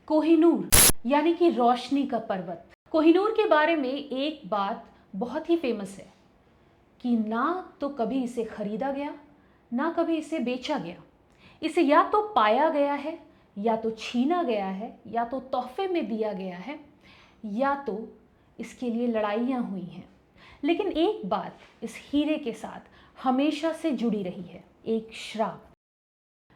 कोहिनूर यानी कि रोशनी का पर्वत। कोहिनूर के बारे में एक बात बहुत ही फेमस है कि ना तो कभी इसे खरीदा गया, ना कभी इसे बेचा गया। इसे या तो पाया गया है, या तो छीना गया है, या तो तोहफे में दिया गया है, या तो इसके लिए लड़ाइयाँ हुई हैं। लेकिन एक बात इस हीरे के साथ हमेशा से जुड़ी रही है, एक श्राप।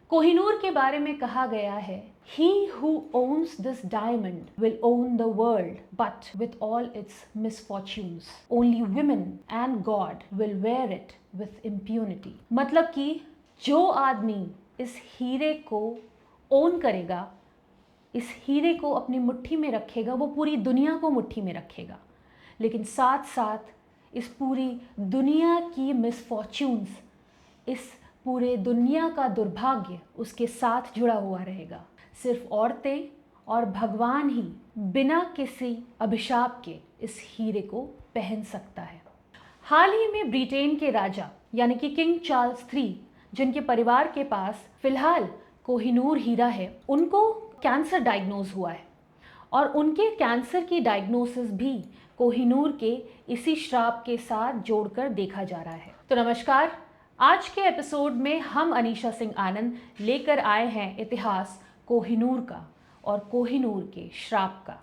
कोहिनूर के बारे में कहा गया है, He who owns this diamond will own the world, but with all its misfortunes. Only women and God will wear it with impunity. मतलब कि जो आदमी इस हीरे को ओन करेगा, इस हीरे को अपनी मुट्ठी में रखेगा, वो पूरी दुनिया को मुट्ठी में रखेगा। लेकिन साथ साथ इस पूरी दुनिया की मिसफॉर्च्यून्स, इस पूरे दुनिया का दुर्भाग्य उसके साथ जुड़ा हुआ रहेगा। सिर्फ औरतें और भगवान ही बिना किसी अभिशाप के इस हीरे को पहन सकता है। हाल ही में ब्रिटेन के राजा यानी कि किंग चार्ल्स III, जिनके परिवार के पास फिलहाल कोहिनूर हीरा है, उनको कैंसर डायग्नोज हुआ है और उनके कैंसर की डायग्नोसिस भी कोहिनूर के इसी श्राप के साथ जोड़कर देखा जा रहा है। तो नमस्कार, आज के एपिसोड में हम अनीशा सिंह आनंद लेकर आए हैं इतिहास कोहिनूर का और कोहिनूर के श्राप का।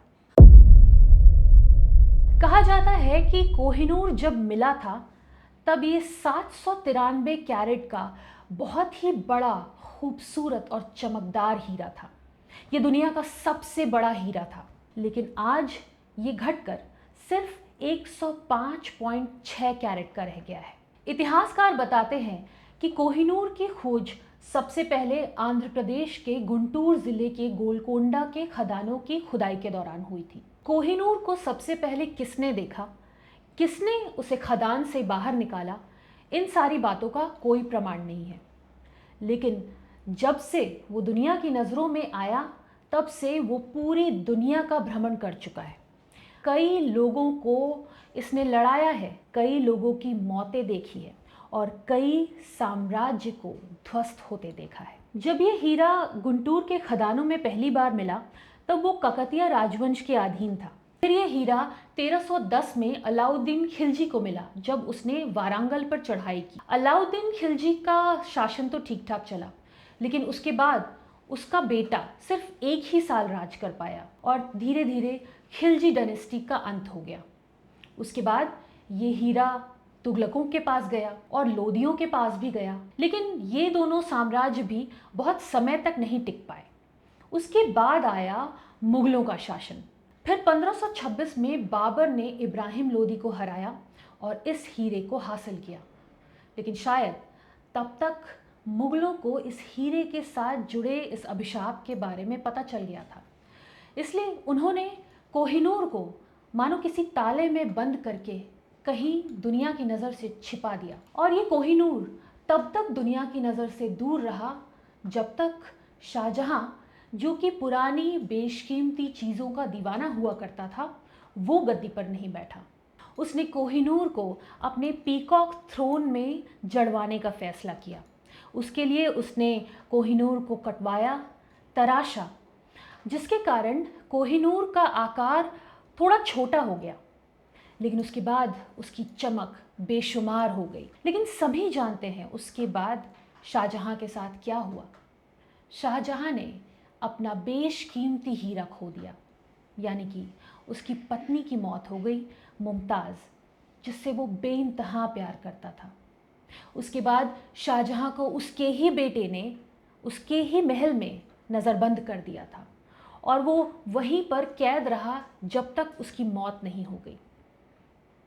कहा जाता है कि कोहिनूर जब मिला था तब ये 793 कैरेट का बहुत ही बड़ा, खूबसूरत और चमकदार हीरा था। ये दुनिया का सबसे बड़ा हीरा था, लेकिन आज ये घटकर सिर्फ 105.6 कैरेट का रह गया है। इतिहासकार बताते हैं कि कोहिनूर की खोज सबसे पहले आंध्र प्रदेश के गुंटूर जिले के गोलकोंडा के खदानों की खुदाई के दौरान हुई थी। कोहिनूर को सबसे पहले किसने देखा, किसने उसे खदान से बाहर निकाला, इन सारी बातों का कोई प्रमाण नहीं है। लेकिन जब से वो दुनिया की नज़रों में आया, तब से वो पूरी दुनिया का भ्रमण कर चुका है। कई लोगों को इसने लड़ाया है, कई लोगों की मौतें देखी है और कई साम्राज्य को ध्वस्त होते देखा है। जब ये हीरा गुंटूर के खदानों में पहली बार मिला, तब वो ककतिया राजवंश के अधीन था। फिर ये हीरा 1310 में अलाउद्दीन खिलजी को मिला, जब उसने वारंगल पर चढ़ाई की। अलाउद्दीन खिलजी का शासन तो ठीक ठाक चला, लेकिन उसके बाद उसका बेटा सिर्फ एक ही साल राज कर पाया और धीरे धीरे खिलजी डायनेस्टी का अंत हो गया। उसके बाद ये हीरा तुगलकों के पास गया और लोदियों के पास भी गया, लेकिन ये दोनों साम्राज्य भी बहुत समय तक नहीं टिक पाए। उसके बाद आया मुगलों का शासन। फिर 1526 में बाबर ने इब्राहिम लोदी को हराया और इस हीरे को हासिल किया, लेकिन शायद तब तक मुगलों को इस हीरे के साथ जुड़े इस अभिशाप के बारे में पता चल गया था। इसलिए उन्होंने कोहिनूर को मानो किसी ताले में बंद करके कहीं दुनिया की नज़र से छिपा दिया। और ये कोहिनूर तब तक दुनिया की नज़र से दूर रहा जब तक शाहजहां, जो कि पुरानी बेशकीमती चीज़ों का दीवाना हुआ करता था, वो गद्दी पर नहीं बैठा। उसने कोहिनूर को अपने पीकॉक थ्रोन में जड़वाने का फैसला किया। उसके लिए उसने कोहिनूर को कटवाया, तराशा, जिसके कारण कोहिनूर का आकार थोड़ा छोटा हो गया, लेकिन उसके बाद उसकी चमक बेशुमार हो गई। लेकिन सभी जानते हैं उसके बाद शाहजहां के साथ क्या हुआ। शाहजहां ने अपना बेशकीमती हीरा खो दिया, यानी कि उसकी पत्नी की मौत हो गई, मुमताज़, जिससे वो बेइंतहा प्यार करता था। उसके बाद शाहजहां को उसके ही बेटे ने उसके ही महल में नज़रबंद कर दिया था और वो वहीं पर कैद रहा जब तक उसकी मौत नहीं हो गई।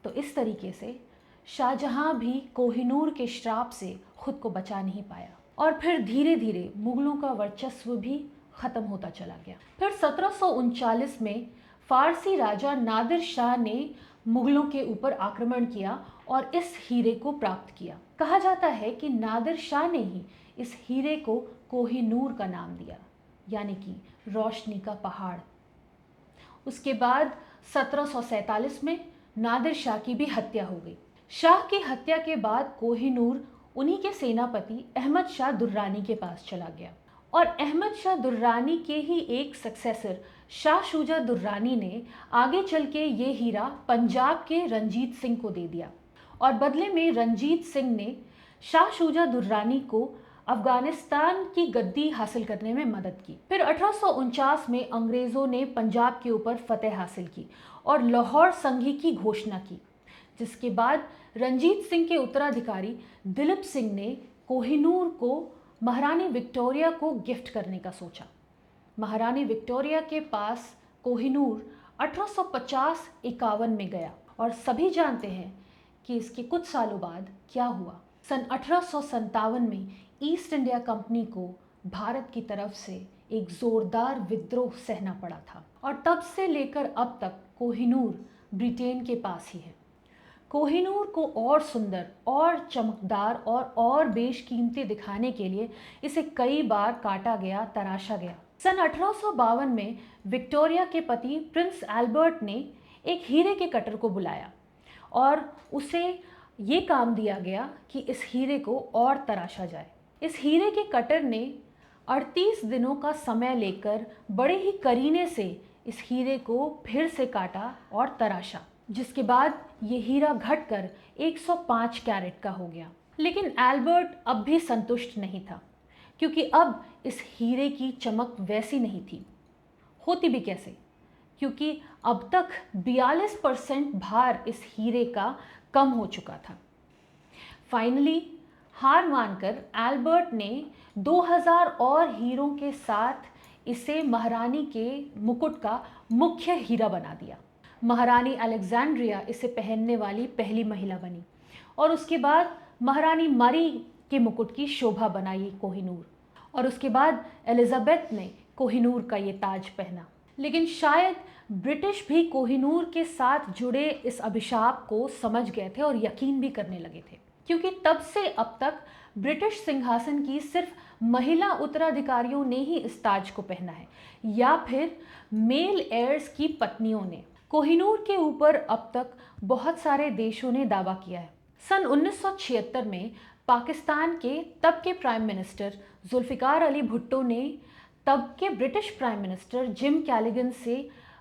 तो इस तरीके से शाहजहां भी कोहिनूर के श्राप से खुद को बचा नहीं पाया और फिर धीरे धीरे मुगलों का वर्चस्व भी ख़त्म होता चला गया। फिर 1739 में फारसी राजा नादिर शाह ने मुगलों के ऊपर आक्रमण किया और इस हीरे को प्राप्त किया। कहा जाता है कि नादिर शाह ने ही इस हीरे को कोहिनूर का नाम दिया, यानी कि रोशनी का पहाड़। उसके बाद 1747 में नादिर शाह की भी हत्या हो गई। शाह की हत्या के बाद कोहिनूर उन्हीं के सेनापति अहमद शाह दुर्रानी के पास चला गया और अहमद शाह दुर्रानी के ही एक सक्सेसर शाह शुजा दुर्रानी ने आगे चल के ये हीरा पंजाब के रंजीत सिंह को दे दिया और बदले में रंजीत सिंह ने शाह शुजा दुर्रानी को अफगानिस्तान की गद्दी हासिल करने में मदद की। फिर 1849 में अंग्रेज़ों ने पंजाब के ऊपर फतेह हासिल की और लाहौर संधि की घोषणा की, जिसके बाद रंजीत सिंह के उत्तराधिकारी दिलीप सिंह ने कोहिनूर को महारानी विक्टोरिया को गिफ्ट करने का सोचा। महारानी विक्टोरिया के पास कोहिनूर 1850-51 में गया और सभी जानते हैं कि इसके कुछ सालों बाद क्या हुआ। सन 1857 में ईस्ट इंडिया कंपनी को भारत की तरफ से एक जोरदार विद्रोह सहना पड़ा था और तब से लेकर अब तक कोहिनूर ब्रिटेन के पास ही है। कोहिनूर को और सुंदर और चमकदार और बेशकीमती दिखाने के लिए इसे कई बार काटा गया, तराशा गया। सन 1852 में विक्टोरिया के पति प्रिंस एल्बर्ट ने एक हीरे के कटर को बुलाया और उसे ये काम दिया गया कि इस हीरे को और तराशा जाए। इस हीरे के कटर ने 38 दिनों का समय लेकर बड़े ही करीने से इस हीरे को फिर से काटा और तराशा, जिसके बाद ये हीरा घटकर 105 कैरेट का हो गया। लेकिन एल्बर्ट अब भी संतुष्ट नहीं था, क्योंकि अब इस हीरे की चमक वैसी नहीं थी। होती भी कैसे, क्योंकि अब तक 42% भार इस हीरे का कम हो चुका था। फाइनली हार मानकर एल्बर्ट ने 2000 और हीरों के साथ इसे महारानी के मुकुट का मुख्य हीरा बना दिया। महारानी अलेक्जेंड्रिया इसे पहनने वाली पहली महिला बनी और उसके बाद महारानी मरी के मुकुट की शोभा बनाई कोहिनूर, और उसके बाद एलिजाबेथ ने कोहिनूर का ये ताज पहना। लेकिन शायद ब्रिटिश भी कोहिनूर के साथ जुड़े इस अभिशाप को समझ गए थे और यकीन भी करने लगे थे, क्योंकि तब से अब तक ब्रिटिश सिंहासन की सिर्फ महिला उत्तराधिकारियों ने ही इस ताज को पहना है, या फिर मेल एयर्स की पत्नियों ने। कोहिनूर के ऊपर अब तक बहुत सारे देशों ने दावा किया है। सन 1976 में पाकिस्तान के तब के प्राइम मिनिस्टर जुल्फ़िकार अली भुट्टो ने तब के ब्रिटिश प्राइम मिनिस्टर जिम कैलिगन से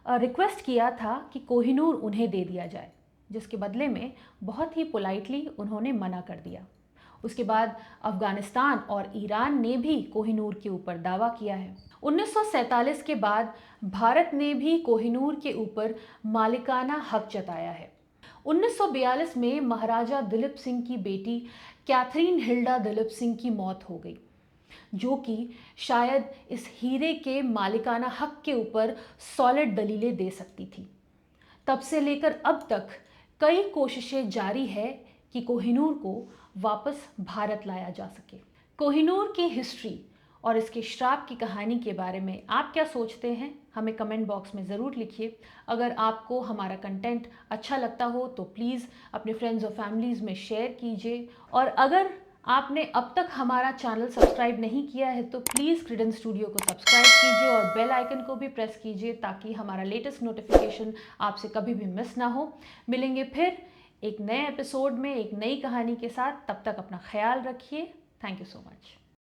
रिक्वेस्ट किया था कि कोहिनूर उन्हें दे दिया जाए, जिसके बदले में बहुत ही पोलाइटली उन्होंने मना कर दिया। उसके बाद अफ़गानिस्तान और ईरान ने भी कोहिनूर के ऊपर दावा किया है। 1947 के बाद भारत ने भी कोहिनूर के ऊपर मालिकाना हक जताया है। 1942 में महाराजा दिलीप सिंह की बेटी कैथरीन हिल्डा दिलीप सिंह की मौत हो गई, जो कि शायद इस हीरे के मालिकाना हक के ऊपर सॉलिड दलीलें दे सकती थी। तब से लेकर अब तक कई कोशिशें जारी है कि कोहिनूर को वापस भारत लाया जा सके। कोहिनूर की हिस्ट्री और इसके श्राप की कहानी के बारे में आप क्या सोचते हैं, हमें कमेंट बॉक्स में ज़रूर लिखिए। अगर आपको हमारा कंटेंट अच्छा लगता हो तो प्लीज़ अपने फ्रेंड्स और फैमिलीज़ में शेयर कीजिए, और अगर आपने अब तक हमारा चैनल सब्सक्राइब नहीं किया है तो प्लीज़ क्रेडेंस स्टूडियो को सब्सक्राइब कीजिए और बेल आइकन को भी प्रेस कीजिए, ताकि हमारा लेटेस्ट नोटिफिकेशन आपसे कभी भी मिस ना हो। मिलेंगे फिर एक नए एपिसोड में एक नई कहानी के साथ। तब तक अपना ख्याल रखिए। Thank you so much.